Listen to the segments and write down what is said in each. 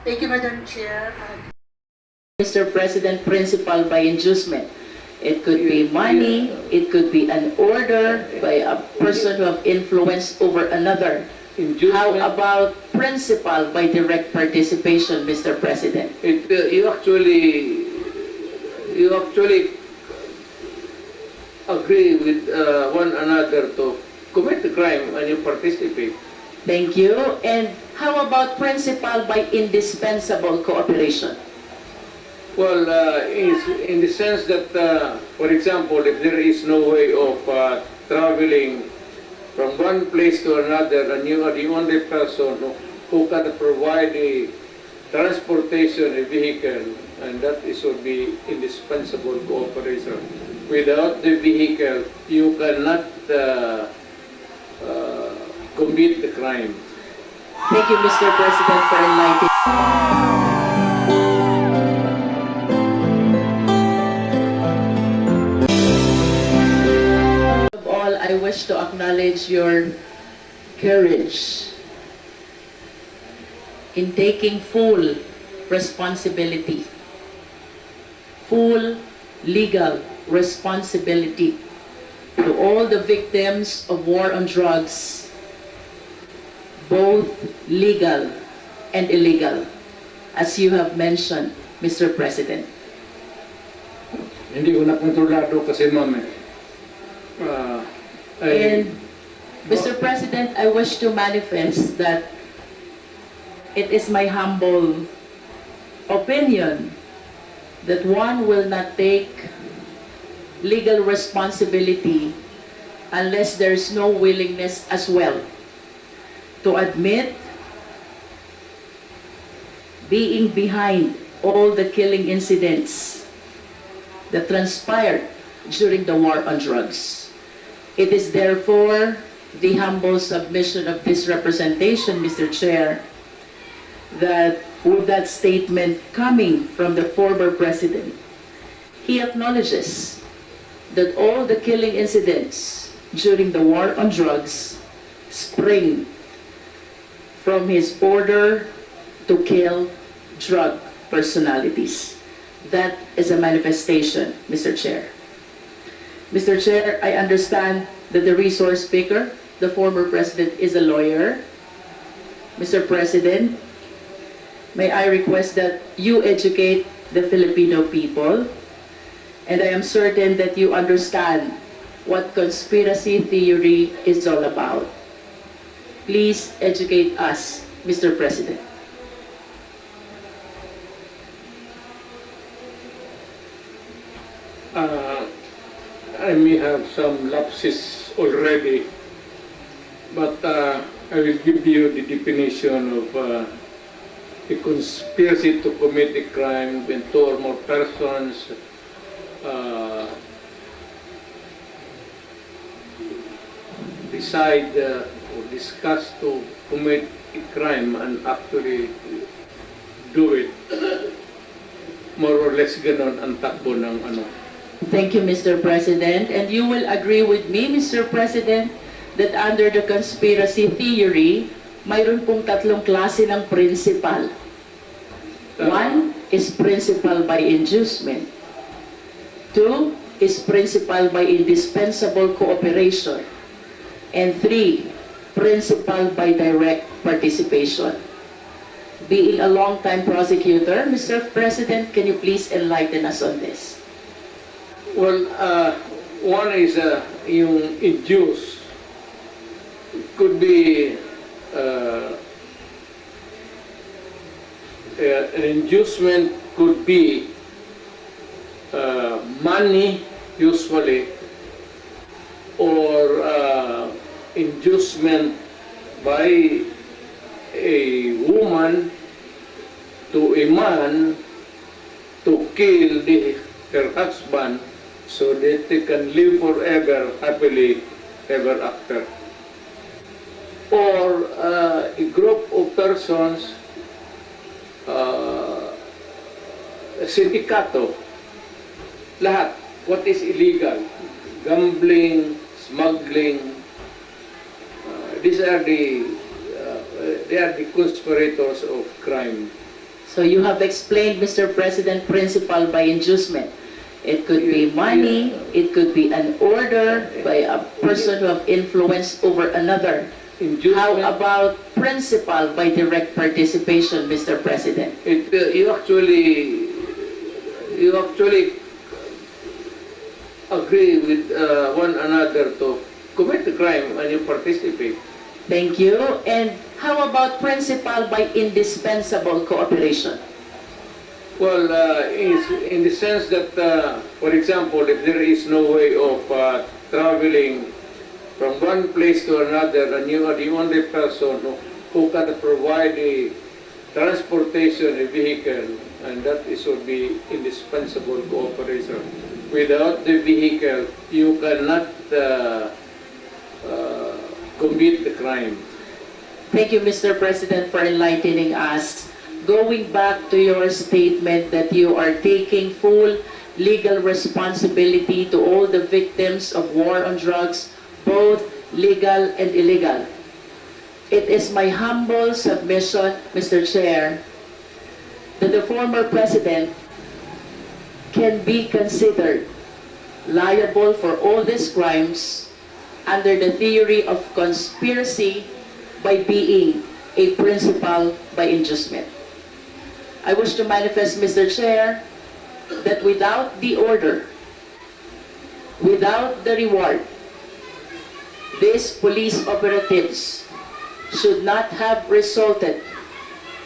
Thank you, Madam Chair. Mr. President, principal by inducement. It could be money, it could be an order by a person who have influence over another. How about principal by direct participation, Mr. President? You actually agree with one another to commit the crime and you participate. Thank you. And how about principal by indispensable cooperation? Well, in the sense that, for example, if there is no way of traveling from one place to another, and you are the only person who can provide the transportation, a vehicle, and that would be indispensable cooperation. Without the vehicle, you cannot commit the crime. Thank you, Mr. President, for enlightening. I wish to acknowledge your courage in taking full responsibility, full legal responsibility to all the victims of war on drugs, both legal and illegal, as you have mentioned, Mr. President. Hindi ko na kontrolado kasi ma'am And Mr. President, I wish to manifest that it is my humble opinion that one will not take legal responsibility unless there's no willingness as well to admit being behind all the killing incidents that transpired during the war on drugs. It is therefore the humble submission of this representation, Mr. Chair, that with that statement coming from the former president, he acknowledges that all the killing incidents during the war on drugs spring from his order to kill drug personalities. That is a manifestation, Mr. Chair. Mr. Chair, I understand that the resource speaker, the former president, is a lawyer. Mr. President, may I request that you educate the Filipino people, and I am certain that you understand what conspiracy theory is all about. Please educate us, Mr. President. I may have some lapses already, but I will give you the definition of a conspiracy to commit a crime when two or more persons decide or discuss to commit a crime and actually do it. More or less ganon ang takbo ng ano. Thank you, Mr. President. And you will agree with me, Mr. President, that under the conspiracy theory, mayroon pong tatlong klase ng principal. One is principal by inducement. Two is principal by indispensable cooperation. And three, principal by direct participation. Being a long-time prosecutor, Mr. President, can you please enlighten us on this? Well, one is yung induce. Could be an inducement could be money, usually, or inducement by a woman to a man to kill her husband so that they can live forever happily ever after. Or a group of persons, sindikato, lahat, what is illegal, gambling, smuggling, these are the they are the conspirators of crime. So you have explained, Mr. President, principal by inducement. It could be money, it could be an order by a person who have influence over another. How Inducement, about principal by direct participation, Mr. President? you actually agree with one another to commit the crime and you participate. Thank you. And how about principal by indispensable cooperation? Well, in the sense that, for example, if there is no way of traveling from one place to another, and you are the only person who can provide the transportation, a vehicle, and that is would be indispensable cooperation. Without the vehicle, you cannot commit the crime. Thank you, Mr. President, for enlightening us. Going back to your statement that you are taking full legal responsibility to all the victims of war on drugs, both legal and illegal. It is my humble submission, Mr. Chair, that the former president can be considered liable for all these crimes under the theory of conspiracy by being a principal by inducement. I wish to manifest, Mr. Chair, that without the order, without the reward, these police operatives should not have resulted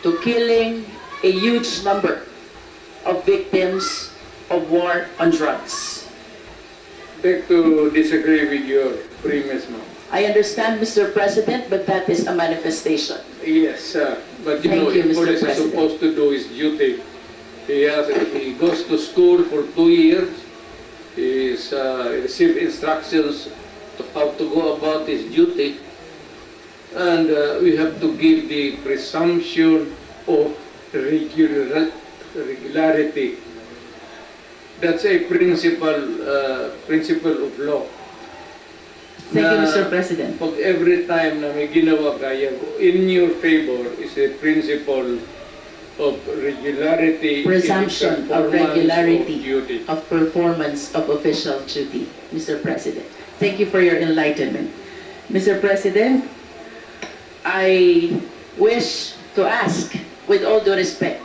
to killing a huge number of victims of war on drugs. Beg to disagree with your premise, ma'am. I understand, Mr. President, but that is a manifestation. Yes, but you Thank know, you, if Mr. police is President. supposed to do his duty. He goes to school for 2 years. He receives instructions to how to go about his duty. And we have to give the presumption of regularity. That's a principle of law. Thank you, Na Mr. President. Pag every time na may ginawa kaya in your favor is a principle of regularity, Presumption in the of performance regularity of duty. of performance of official duty, Mr. President. Thank you for your enlightenment. Mr. President, I wish to ask, with all due respect,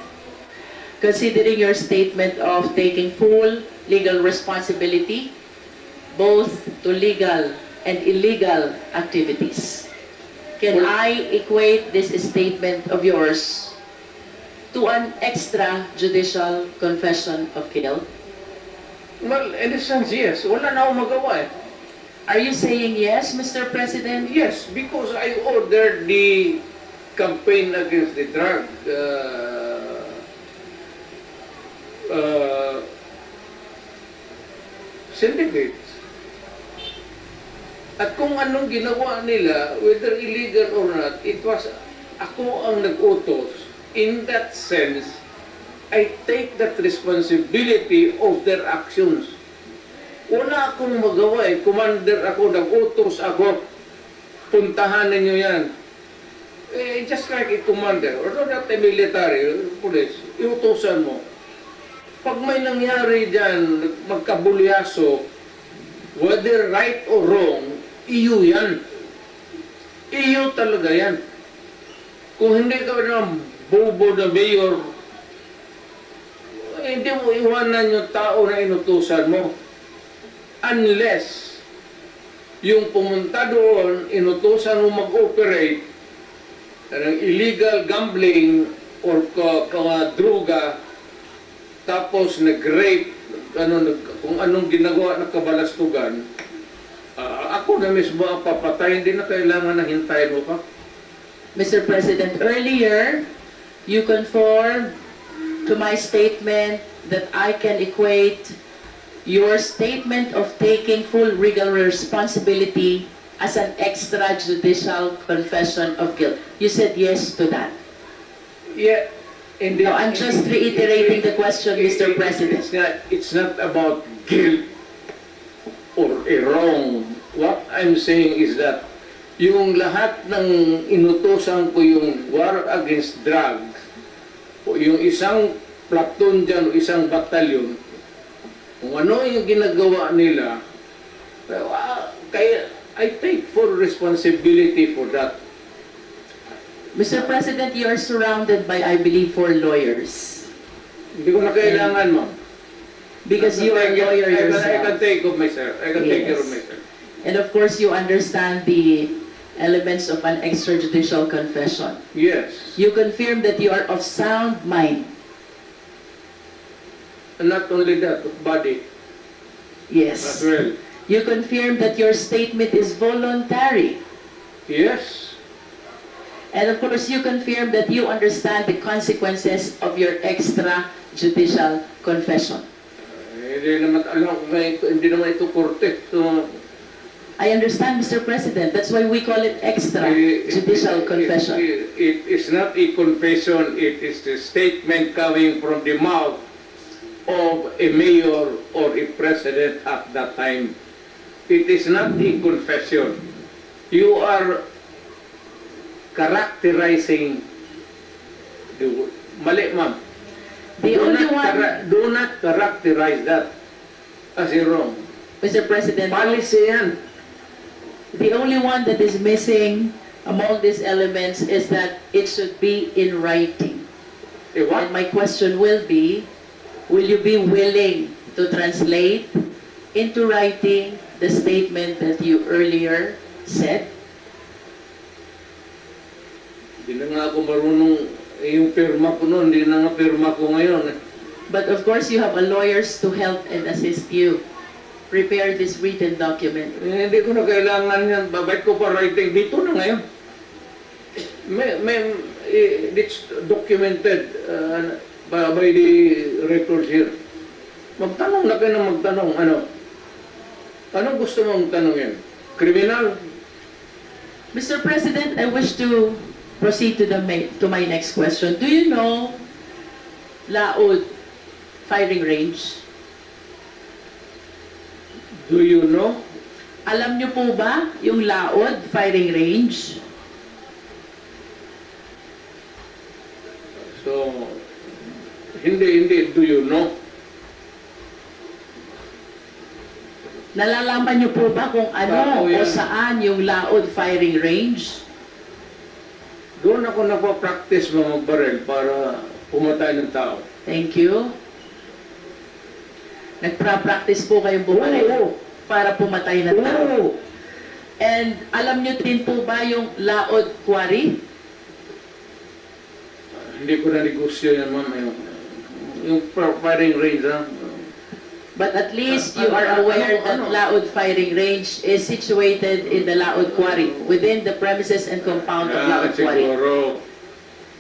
considering your statement of taking full legal responsibility, both to legal and illegal activities, can I equate this statement of yours to an extrajudicial confession of guilt? Well, in a sense, yes. Wala na akong magawa eh. Are you saying yes, Mr. President? Yes, because I ordered the campaign against the drug syndicates. At kung anong ginawa nila, whether illegal or not, it was ako ang nag-utos. In that sense, I take that responsibility of their actions. Wala akong magawa eh. Commander ako, nag-utos ako. Puntahan ninyo yan. Eh, just like a commander, or not a military, police, iutusan mo. Pag may nangyari dyan, magkabulyaso, whether right or wrong, iyo yan. Iyo talaga yan. Kung hindi ka ng bobo na mayor, hindi mo iwanan yung tao na inutusan mo. Unless yung pumunta doon, inutusan mo mag-operate ng illegal gambling or droga, tapos nag-rape, kung anong ginagawa na kabalastugan, ako na mismo ang papatay, hindi na kailangan na hintayin mo pa. Mr. President, earlier, you conformed to my statement that I can equate your statement of taking full legal responsibility as an extrajudicial confession of guilt. You said yes to that. Yeah. No, I'm just reiterating the question, Mr. President. It's not about guilt or a wrong. What I'm saying is that yung lahat ng inutosan ko yung war against drugs, o yung isang platoon dyan o isang batalyon, kung ano yung ginagawa nila, kaya I take full responsibility for that. Mr. President, you are surrounded by, I believe, 4 lawyers. Hindi ko na kailangan, ma'am. Because you are a lawyer I can yourself. take of myself. I can take care of Yes. myself. And of course, you understand the elements of an extrajudicial confession. Yes. You confirm that you are of sound mind. And not only that, of body Yes. as well. You confirm that your statement is voluntary. Yes. And of course, you confirm that you understand the consequences of your extrajudicial confession. Hindi naman alam kung hindi naman ito korte. So, I understand, Mr. President. That's why we call it extrajudicial confession. It is not a confession. It is a statement coming from the mouth of a mayor or a president at that time. It is not a confession. You are characterizing the mali, ma'am. The only one, Do not characterize that as a wrong. Mr. President, Policy yan. the only one that is missing among these elements is that it should be in writing. Eh, what? And my question will be, will you be willing to translate into writing the statement that you earlier said? Hindi na nga ako marunong, yung pirma ko noon, hindi na nga pirma ko ngayon. But of course, you have a lawyers to help and assist you prepare this written document. Hindi ko na kailangan yan. Babait ko pa writing dito na ngayon. It's documented by the records here. Magtanong na kayo na magtanong. Anong gusto mong tanongin? Kriminal? Mr. President, I wish to proceed to my next question. Do you know Laod firing range? Do you know? Alam niyo po ba yung Laod firing range? So, hindi. Do you know? Nalalaman niyo po ba kung ano Tao o yan. saan yung Laod firing range? Doon ako nagpa-practice mga baril para pumatay ng tao. Thank you. Nagpa-practice po kayong bumaril Oo. para pumatay na tao. Oo. And alam niyo din po ba yung Laod Quarry? Hindi ko na negosyo yan, ma'am. Yung firing range, ha? But at least you are aware that Laod firing range is situated in the Laod Quarry, within the premises and compound of Laod Quarry. Siguro.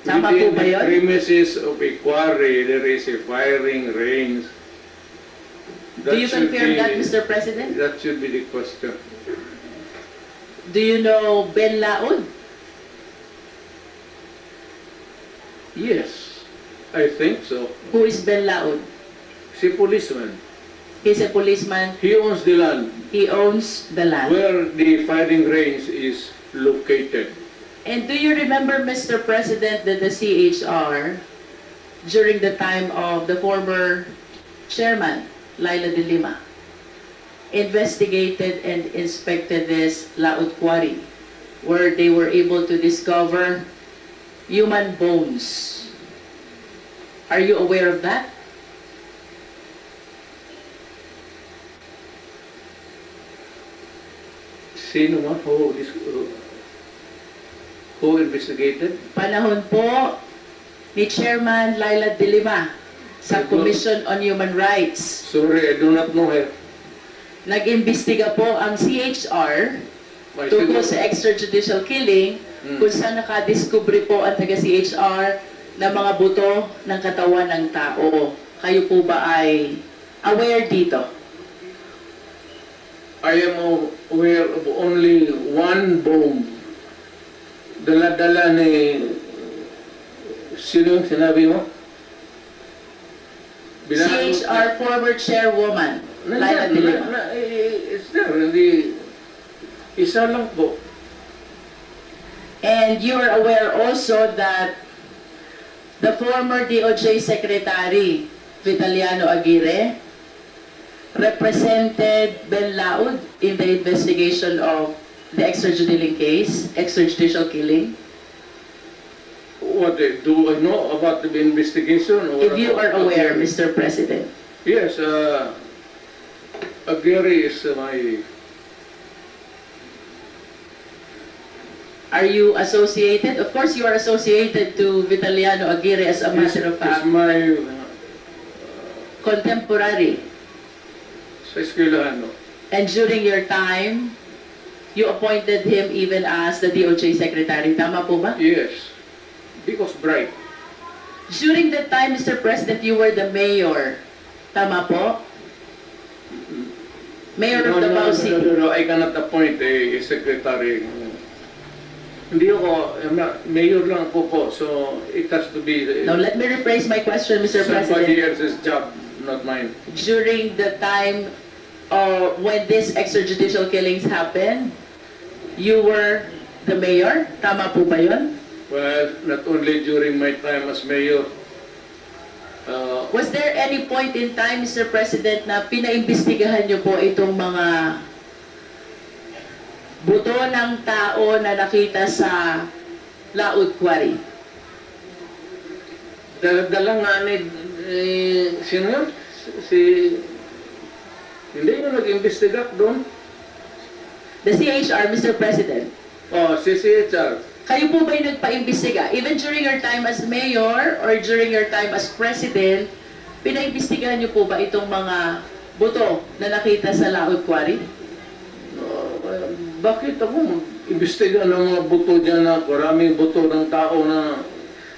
Tama po Within ba the yun? premises of a quarry, there is a firing range. Do you should confirm be- that, Mr. President? That should be the question. Do you know Ben Laod? Yes, I think so. Who is Ben Laod? Si policeman. He's a policeman. He owns the land He owns the land. where the firing range is located. And do you remember, Mr. President, that the CHR, during the time of the former chairman, Laila de Lima, investigated and inspected this Laod Quarry, where they were able to discover human bones. Are you aware of that? Sino man? Who investigated? Panahon po ni Chairman Laila de Lima sa Commission on Human Rights. Sorry, I do not know her. Nag-imbestiga po ang CHR May tungkol siguro- sa extrajudicial killing kung saan nakadiskubre po ang taga-CHR ng mga buto ng katawan ng tao. Kayo po ba ay aware dito? I am aware of only one bone. Dala-dala ni... Sino yung sinabi mo? CHR former chairwoman, Laila de Lima. It's there. Hindi... Isa lang po. And you are aware also that The former DOJ Secretary, Vitaliano Aguirre, represented Ben Laud in the investigation of the extrajudicial killing. What, do I know about the investigation? Or If you are about aware, Aguirre? Mr. President. Yes, Aguirre is my... Are you associated? Of course, you are associated to Vitaliano Aguirre as a matter of is fact. my... Contemporary. sa eskwelahan, no? And during your time, you appointed him even as the DOJ Secretary. Tama po ba? Yes, because bright. During that time, Mr. President, you were the mayor. Tama po? Mayor of Davao City. No, I cannot appoint a secretary. Hindi ako, mayor lang po, so it has to be Now, let me rephrase my question, Mr. somebody President. else's job, not mine. During the time when these extrajudicial killings happened, you were the mayor? Tama po ba yun? Well, not only during my time as mayor, Was there any point in time, Mr. President, na pinaimbestigahan niyo po itong mga buto ng tao na nakita sa Laud Quarry? dala nga ni, sino yun? Hindi yung nag-investigate doon. The CHR, Mr. President. Oh, si CHR. Kayo po ba'y nagpa-imbestiga? Even during your time as mayor or during your time as president, pinaimbestigahan niyo po ba itong mga buto na nakita sa Laud Quarry? Bakit ako mag-imbestiga ng mga buto dyan na maraming buto ng tao na...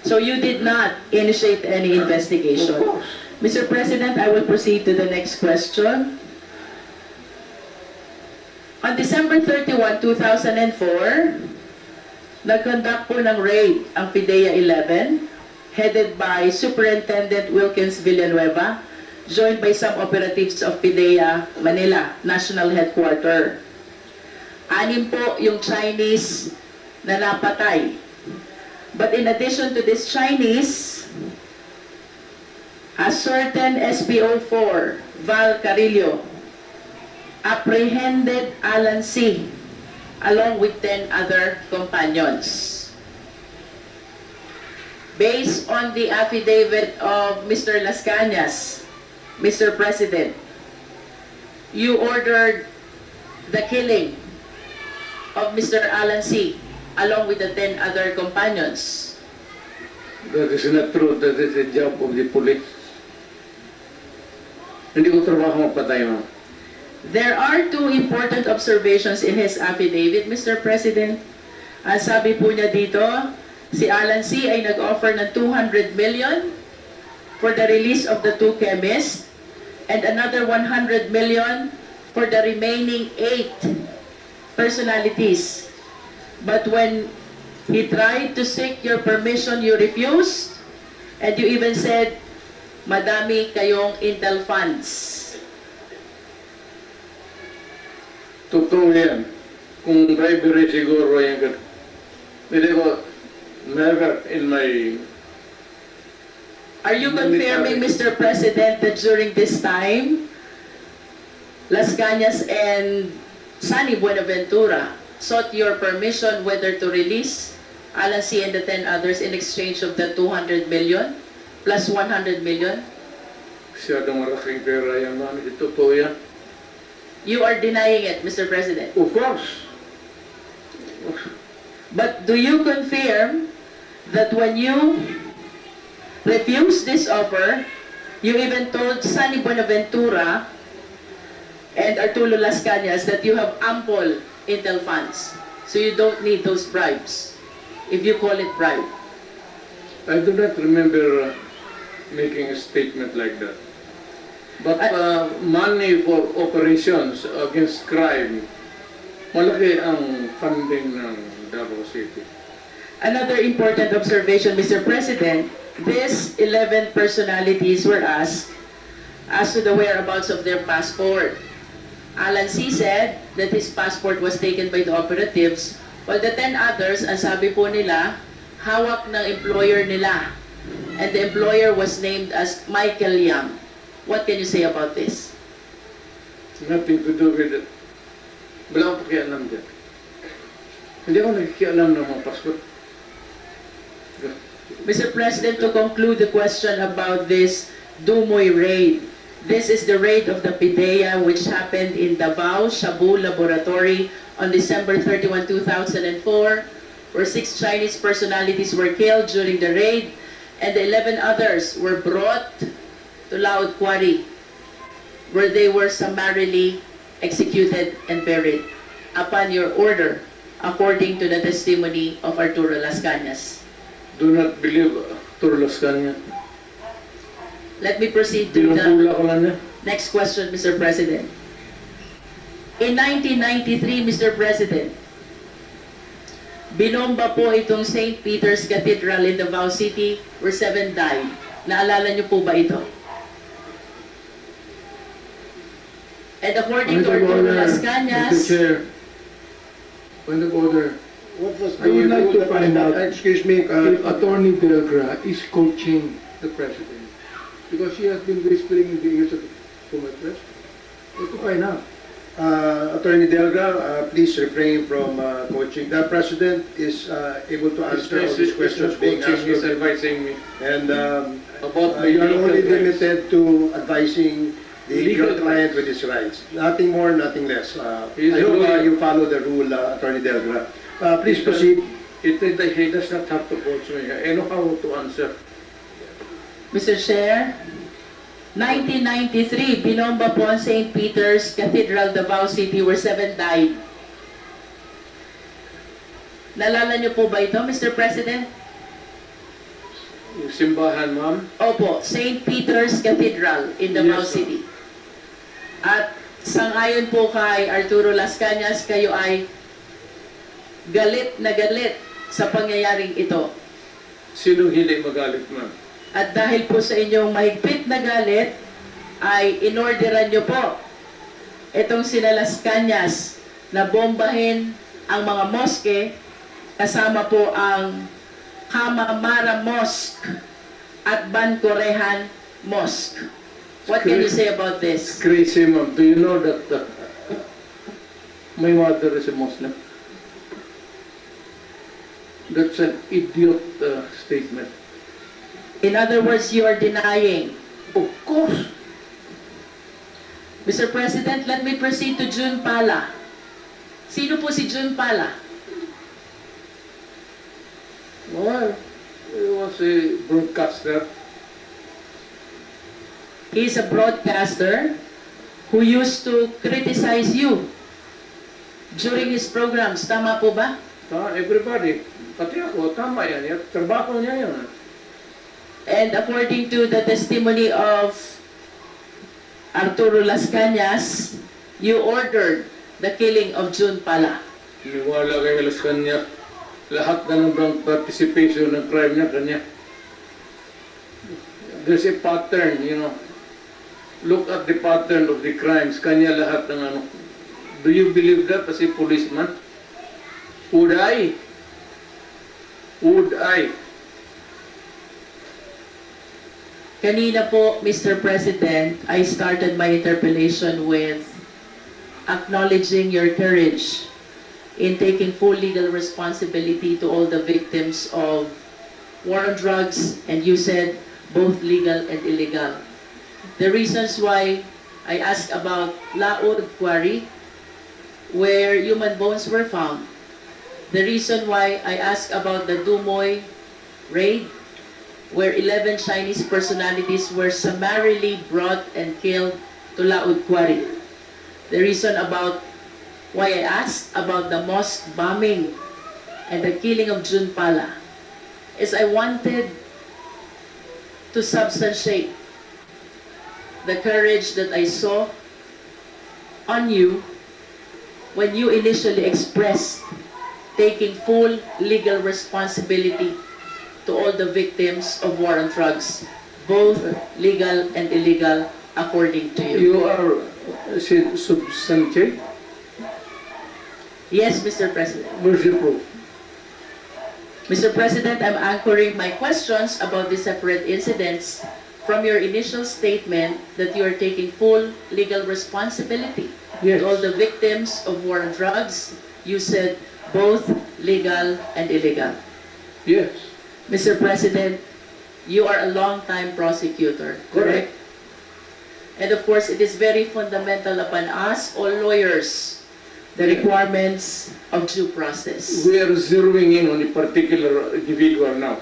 So you did not initiate any investigation? Of course. Mr. President, I will proceed to the next question. On December 31, 2004, nag-conduct po ng raid ang PIDEA 11, headed by Superintendent Wilkins Villanueva, joined by some operatives of PIDEA Manila, National Headquarter. 6 po yung Chinese na napatay. But in addition to this Chinese, a certain SPO4, Val Carillo, apprehended Alan C. along with 10 other companions. Based on the affidavit of Mr. Las Cañas, Mr. President, you ordered the killing of Mr. Alan C. along with the 10 other companions. That is not true. That is the job of the police. Hindi ko trabaho magpatay, ma'am. There are 2 important observations in his affidavit, Mr. President. Ang sabi po niya dito, si Alan C. ay nag-offer ng 200 million for the release of the 2 chemists and another 100 million for the remaining 8 personalities. But when he tried to seek your permission, you refused, and you even said, madami kayong intel funds. Totoo yan. Kung bribery siguro yan. Hindi ko, never in my... Are you confirming, Mr. President, that during this time, Las Cañas and Sunny Buenaventura sought your permission whether to release Alan C. and the 10 others in exchange of the 200 million plus 100 million? Masyadong malaking pera yan, ma'am. Totoo yan. You are denying it, Mr. President. Of course. But do you confirm that when you refused this offer, you even told Sunny Buenaventura and Arturo Las Cañas that you have ample intel funds, so you don't need those bribes, if you call it bribe? I do not remember making a statement like that. But money for operations against crime, malaki ang funding ng Davao City. Another important observation, Mr. President, these 11 personalities were asked as to the whereabouts of their passport. Alan C. said that his passport was taken by the operatives, while the 10 others, ang sabi po nila, hawak ng employer nila and the employer was named as Michael Yam. What can you say about this? Nothing to do with it. Wala akong pakialam dyan. Hindi ako nakikialam ng mga Pasko. Mr. President, to conclude the question about this Dumoy raid, this is the raid of the PIDEA which happened in Davao Shabu Laboratory on December 31, 2004, where 6 Chinese personalities were killed during the raid, and the 11 others were brought to Laod Quarry, where they were summarily executed and buried upon your order, according to the testimony of Arturo Las Cañas. Do not believe Turlos kanya. Let me proceed to the Binubula ko lang niya. next question, Mr. President. In 1993, Mr. President, binomba po itong St. Peter's Cathedral in Davao City where 7 died. Naalala niyo po ba ito? And according to Arturo Las Mr. Cañas, Chair, point of order. What was I would like to find out Excuse me, if Attorney Delgra is coaching the President, because she has been whispering in the ears of the former President. To find out. Attorney Delga, please refrain from coaching. The President is able to answer all these questions being asked He's of him. advising me And about my you are legal only rights. limited to advising the Legal your client with his rights. Nothing more, nothing less. He's I hope a lawyer. you follow the rule, Attorney Delga. Please proceed. He does not have to coach me. I know how to answer. Mr. Chair, 1993, binomba po ang St. Peter's Cathedral, Davao City, where 7 died. Naalala niyo po ba ito, Mr. President? Yung simbahan, ma'am. Opo, St. Peter's Cathedral in Davao Yes, sir. City. At sangayon po kay Arturo Las Cañas, kayo ay galit na galit sa pangyayaring ito. Sinong hindi magalit, ma'am? At dahil po sa inyong mahigpit na galit, ay inorderan nyo po itong sina Las Cañas na bombahin ang mga moske, kasama po ang Kamamara Mosque at Bancorehan Mosque. What can you say about this? Crazy, ma'am. Do you know that my mother is a Muslim? That's an idiot statement. In other words, you are denying. Of course. Mr. President, let me proceed to June Pala. Sino po si June Pala? Well, he was a broadcaster. He is a broadcaster who used to criticize you during his programs. Tama po ba? Everybody. Pati ako, tama yan. Trabaho niya yan. And according to the testimony of Arturo Las Cañas, you ordered the killing of June Pala. Iniwala kay Las Cañas. Lahat na ng participation ng crime niya, kanya. There's a pattern, you know. Look at the pattern of the crimes. Kanya lahat ng ano. Do you believe that as a policeman? Would I? Would I? Kanina po, Mr. President, I started my interpellation with acknowledging your courage in taking full legal responsibility to all the victims of war on drugs, and you said both legal and illegal. The reasons why I asked about Laod Quarry, where human bones were found. The reason why I asked about the Dumoy raid, where 11 Chinese personalities were summarily brought and killed to Laod Quarry. The reason about why I asked about the mosque bombing and the killing of June Pala is I wanted to substantiate the courage that I saw on you when you initially expressed taking full legal responsibility to all the victims of war on drugs, both legal and illegal, according to you. You are substantiate? Yes, Mr. President. Where's the proof? Mr. President, I'm anchoring my questions about the separate incidents from your initial statement that you are taking full legal responsibility Yes. to all the victims of war on drugs. You said both legal and illegal. Yes. Mr. President, you are a long-time prosecutor, correct? And of course, it is very fundamental upon us, all lawyers, the requirements of due process. We are zeroing in on a particular individual now.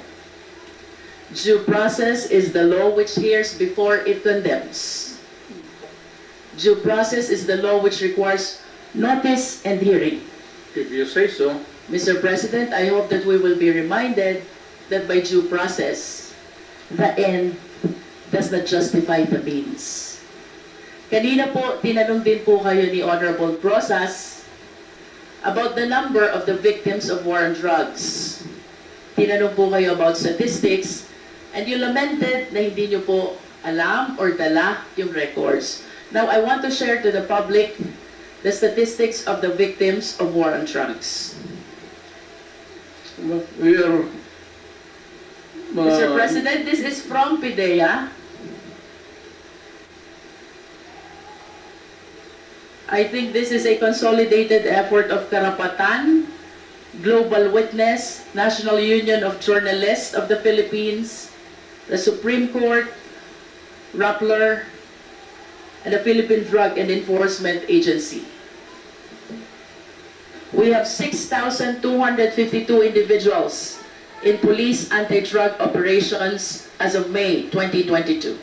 Due process is the law which hears before it condemns. Due process is the law which requires notice and hearing. If you say so. Mr. President, I hope that we will be reminded that by due process, the end does not justify the means. Kanina po, tinanong din po kayo ni Honorable Brosas about the number of the victims of war on drugs. Tinanong po kayo about statistics, and you lamented na hindi nyo po alam or dala yung records. Now, I want to share to the public the statistics of the victims of war on drugs. We are... Mr. President, this is from PIDEA. I think this is a consolidated effort of Karapatan, Global Witness, National Union of Journalists of the Philippines, the Supreme Court, Rappler, and the Philippine Drug and Enforcement Agency. We have 6,252 individuals in police anti-drug operations as of May 2022.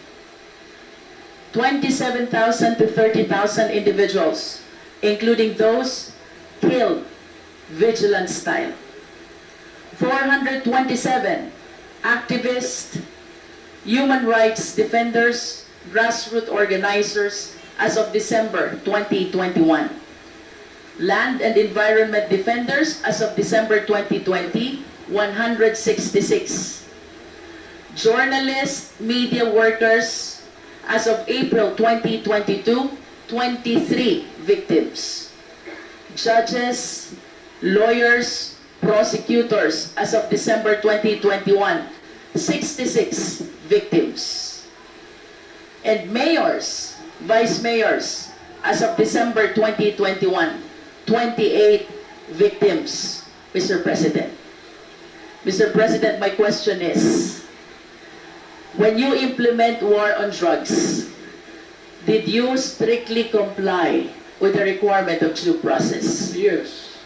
27,000 to 30,000 individuals, including those killed vigilant style. 427 activists, human rights defenders, grassroots organizers as of December 2021. Land and environment defenders as of December 2020, 166. Journalists, media workers, as of April 2022, 23 victims. Judges, lawyers, prosecutors, as of December 2021, 66 victims. And mayors, vice mayors, as of December 2021, 28 victims, Mr. President. Mr. President, my question is, when you implement war on drugs, did you strictly comply with the requirement of due process? Yes.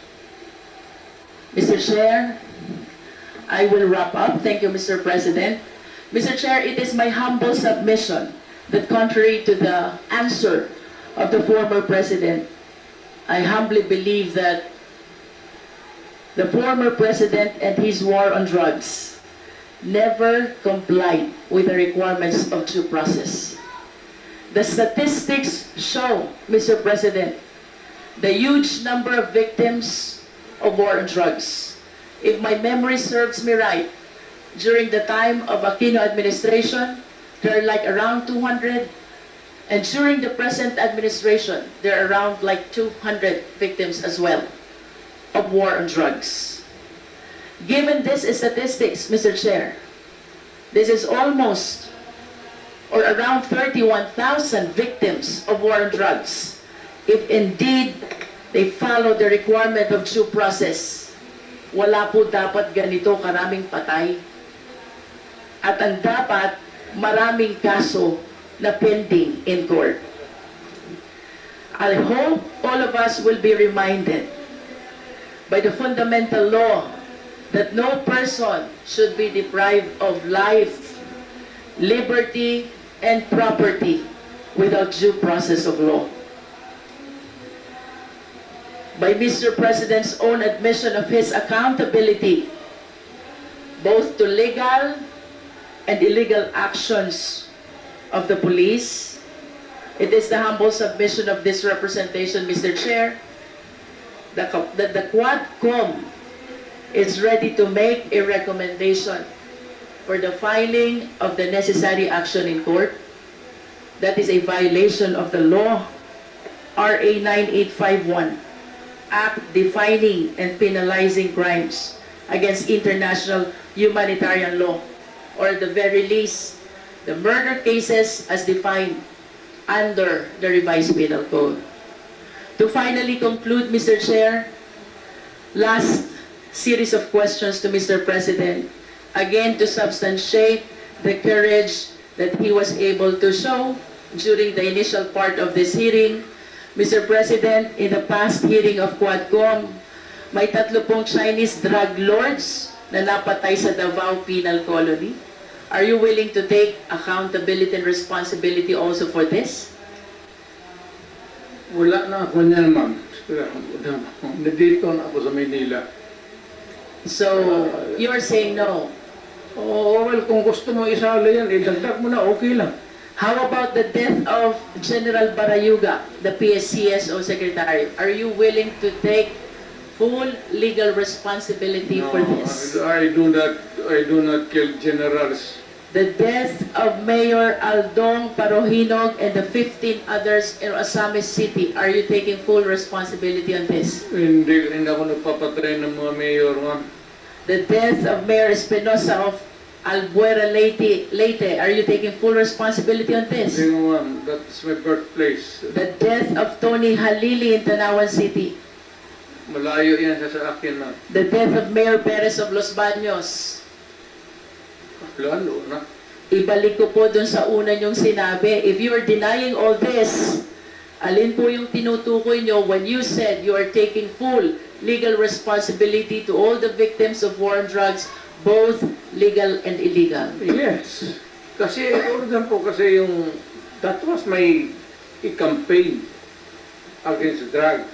Mr. Chair, I will wrap up. Thank you, Mr. President. Mr. Chair, it is my humble submission that contrary to the answer of the former President, I humbly believe that the former President and his war on drugs never complied with the requirements of due process. The statistics show, Mr. President, the huge number of victims of war on drugs. If my memory serves me right, during the time of Aquino administration, there are like around 200, and during the present administration, there are around like 200 victims as well of war on drugs. Given these statistics, Mr. Chair, this is almost or around 31,000 victims of war on drugs. If indeed they follow the requirement of due process, wala po dapat ganito karaming patay. At ang dapat, maraming kaso na pending in court. I hope all of us will be reminded by the fundamental law that no person should be deprived of life, liberty, and property without due process of law. By Mr. President's own admission of his accountability, both to legal and illegal actions of the police, it is the humble submission of this representation, Mr. Chair, that the Quadcom is ready to make a recommendation for the filing of the necessary action in court. That is a violation of the law, RA 9851, Act defining and penalizing crimes against international humanitarian law, or at the very least, the murder cases as defined under the revised penal code. To finally conclude, Mr. Chair, last series of questions to Mr. President, again to substantiate the courage that he was able to show during the initial part of this hearing. Mr. President, in the past hearing of Quadcom, may 3 Chinese drug lords na napatay sa Davao Penal Colony. Are you willing to take accountability and responsibility also for this? Wala na ako niyan, ma'am. Nandito na ako sa Maynila. So, you're saying no. Oo, well, kung gusto mo isali yan, idagdag mo na, okay lang. How about the death of General Barayuga, the PSCSO Secretary? Are you willing to take full legal responsibility for this? I do not kill generals. The death of Mayor Aldong Parohinog and the 15 others in Osamis City. Are you taking full responsibility on this? Hindi ako nagpapatay ng mga mayor, ma'am. The death of Mayor Espinosa of Albuera Leyte. Are you taking full responsibility on this? Hindi mo, ma'am. That's my birthplace. The death of Tony Halili in Tanawan City. Malayo yan sa akin, ma'am. The death of Mayor Perez of Los Baños. Lalo na. Ibalik ko po dun sa una niyong sinabi. If you are denying all this, alin po yung tinutukoy niyo when you said you are taking full legal responsibility to all the victims of war on drugs, both legal and illegal? Yes. Kasi, for example, kasi that was my campaign against drug.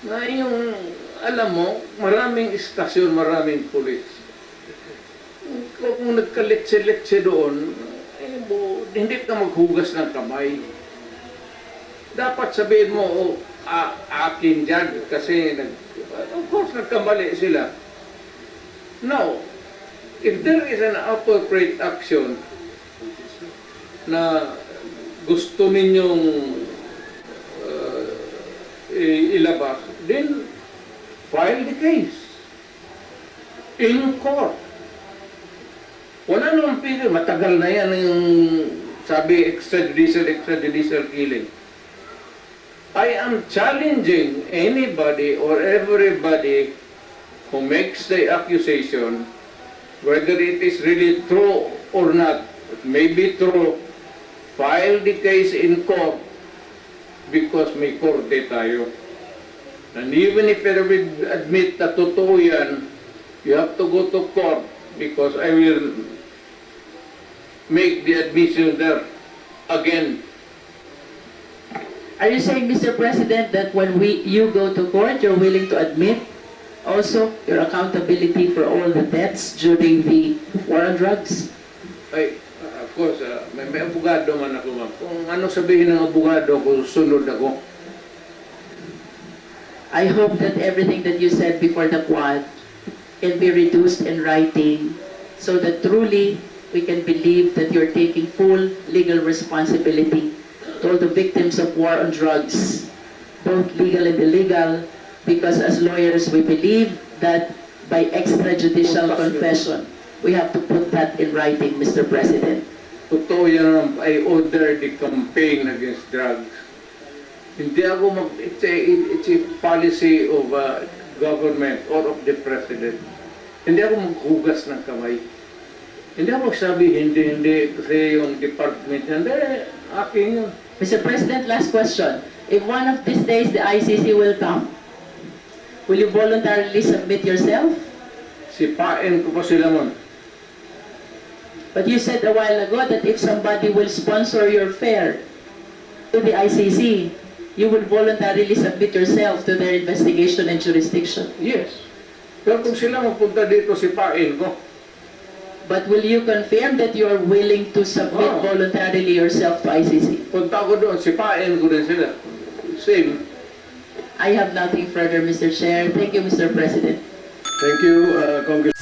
Na alam mo, maraming istasyon, maraming pulis. Kung nagkaletse-letse doon, hindi ka maghugas ng kamay. Dapat sabihin mo, akin dyan, kasi of course nagkamali sila. Now, if there is an appropriate action na gusto ninyong ilabas, then file the case in court. Wala naman pili, matagal na yan yung sabi extrajudicial killing. I am challenging anybody or everybody who makes the accusation, whether it is really true or not, it may be true, file the case in court because may korte tayo. And even if you admit na totoo yan, you have to go to court because I will make the admission there again. Are you saying, Mr. President, that when you go to court, you're willing to admit also your accountability for all the deaths during the war on drugs? Ay, of course, may abogado man ako, ma'am. Kung ano sabihin ng abogado ko, sunod ako. I hope that everything that you said before the Quad can be reduced in writing so that truly we can believe that you're taking full legal responsibility to all the victims of war on drugs, both legal and illegal, because as lawyers we believe that by extrajudicial confession, we have to put that in writing, Mr. President. Totoo yan, I order the campaign against drugs. Hindi ako it's a policy of government or of the president. Hindi ako maghugas ng kamay. Hindi ako sabi, hindi, kasi yung department, hindi, akin yun. Mr. President, last question. If one of these days the ICC will come, will you voluntarily submit yourself? Sipain ko pa sila, ma'am. But you said a while ago that if somebody will sponsor your fare to the ICC, you will voluntarily submit yourself to their investigation and jurisdiction. Yes. Pero kung sila mapunta dito, sipain ko. But will you confirm that you are willing to submit voluntarily yourself to ICC? Punta ko doon, sipain ko din sila. Same. I have nothing further, Mr. Chair. Thank you, Mr. President. Thank you, Congressman.